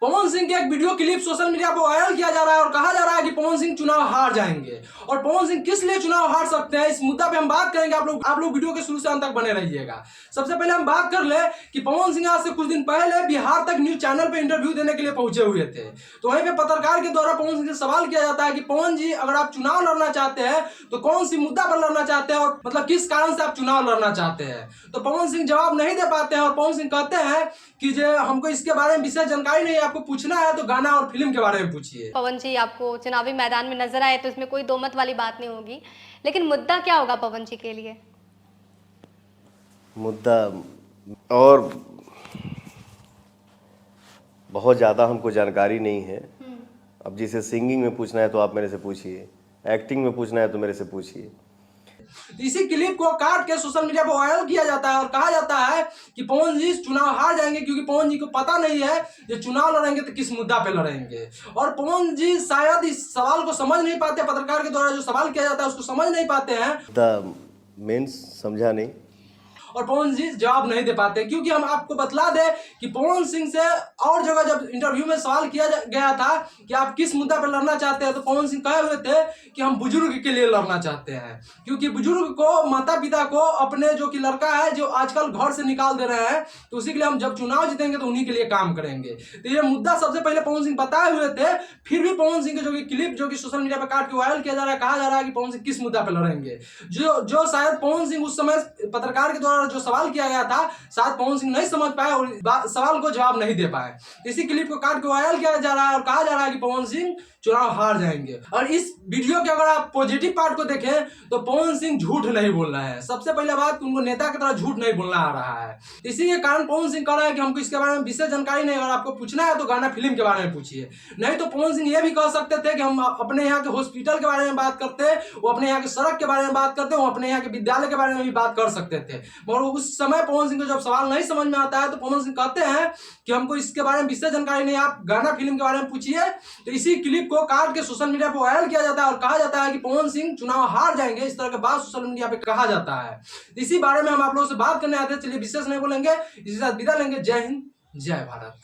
पवन सिंह के एक video clip social media पर वायरल किया जा रहा है और कहा जा रहा है कि पवन सिंह चुनाव हार जाएंगे। और पवन सिंह किस लिए चुनाव हार सकते हैं, इस मुद्दा पे हम बात करेंगे। आप लोग वीडियो के शुरू से अंत तक बने रहिएगा। सबसे पहले हम बात कर ले कि पवन सिंह आज से कुछ दिन पहले बिहार तक न्यूज चैनल पे इंटरव्यू देने के लिए पहुंचे हुए थे। तो वहीं पे पत्रकार के द्वारा पवन सिंह से सवाल किया जाता है कि पवन जी, अगर आप चुनाव लड़ना चाहते हैं तो कौन सी मुद्दा पर लड़ना चाहते हैं, और मतलब किस कारण से आप चुनाव लड़ना चाहते हैं। तो पवन सिंह जवाब नहीं दे पाते हैं और पवन सिंह कहते हैं कि जो हमको इसके बारे में विशेष जानकारी नहीं है, आपको पूछना है तो गाना और फिल्म के बारे में पूछिए। पवन जी आपको चुनावी मैदान में नजर आए तो इसमें कोई दो मत वाली बात नहीं होगी, लेकिन मुद्दा क्या होगा पवन जी के लिए? मुद्दा और बहुत ज़्यादा हमको जानकारी नहीं है। अब जिसे सिंगिंग में पूछना है तो आप मेरे से पूछिए, एक्टिंग में पूछना है तो मेरे से पूछिए। इसी क्लिप को काट के सोशल मीडिया पर वायरल किया जाता है और कहा जाता है कि पवन जी चुनाव हार जाएंगे, क्योंकि पवन जी को पता नहीं है कि चुनाव लड़ेंगे तो किस मुद्दा पे लड़ेंगे। और पवन जी शायद इस सवाल को समझ नहीं पाते, पत्रकार के द्वारा जो सवाल किया जाता है उसको समझ नहीं पाते हैं। द मीन्स समझा नहीं। और पवन जी जवाब नहीं दे पाते, क्योंकि हम आपको बतला दें कि पवन सिंह से और जगह जब इंटरव्यू में सवाल किया गया था कि आप किस मुद्दा पर लड़ना चाहते हैं, तो पवन सिंह कहे हुए थे कि हम बुजुर्ग के लिए लड़ना चाहते हैं, क्योंकि बुजुर्ग को, माता पिता को अपने जो कि लड़का है जो आजकल घर से निकाल दे रहे हैं, तो उसी के लिए हम जब चुनाव जीतेंगे तो उन्हीं के लिए काम करेंगे। तो ये मुद्दा सबसे पहले पवन सिंह बताए हुए थे। फिर भी पवन सिंह के जो कि क्लिप जो कि सोशल मीडिया पर काट के वायरल किया जा रहा है, कहा जा रहा है कि पवन सिंह किस मुद्दा पर लड़ेंगे, जो शायद पवन सिंह उस समय पत्रकार के द्वारा जो सवाल किया गया था शायद पवन सिंह नहीं समझ पाए और सवाल को जवाब नहीं दे पाए। इसी क्लिप को काट के वायरल किया जा रहा है और कहा जा रहा है कि पवन सिंह चुनाव हार जाएंगे। और इस वीडियो के अगर आप पॉजिटिव पार्ट को देखें तो पवन सिंह झूठ नहीं बोल रहे हैं। सबसे पहले बात कि उनको नेता की तरह झूठ नहीं बोलना आ रहा है। इसी के कारण पवन सिंह कह रहा है कि हमको इसके बारे में विशेष जानकारी नहीं, अगर आपको पूछना है तो गाना फिल्म के बारे में पूछिए। नहीं तो पवन सिंह ये भी कह सकते थे कि हम अपने यहाँ के हॉस्पिटल के बारे में बात करते, वो अपने यहाँ के सड़क के बारे में बात करते, वो अपने यहाँ के विद्यालय के बारे में भी बात कर सकते थे। मगर उस समय पवन सिंह को जब सवाल नहीं समझ में आता है तो पवन सिंह कहते हैं कि हमको इसके बारे में विशेष जानकारी नहीं, आप गाना फिल्म के बारे में पूछिए। तो इसी क्लिप को काट के सोशल मीडिया पर वायरल किया जाता है और कहा जाता है कि पवन सिंह चुनाव हार जाएंगे, इस तरह के बात सोशल मीडिया पे कहा जाता है। इसी बारे में हम आप लोगों से बात करने आते हैं। चलिए विशेष नहीं बोलेंगे, इसी साथ विदा लेंगे। जय हिंद, जय भारत।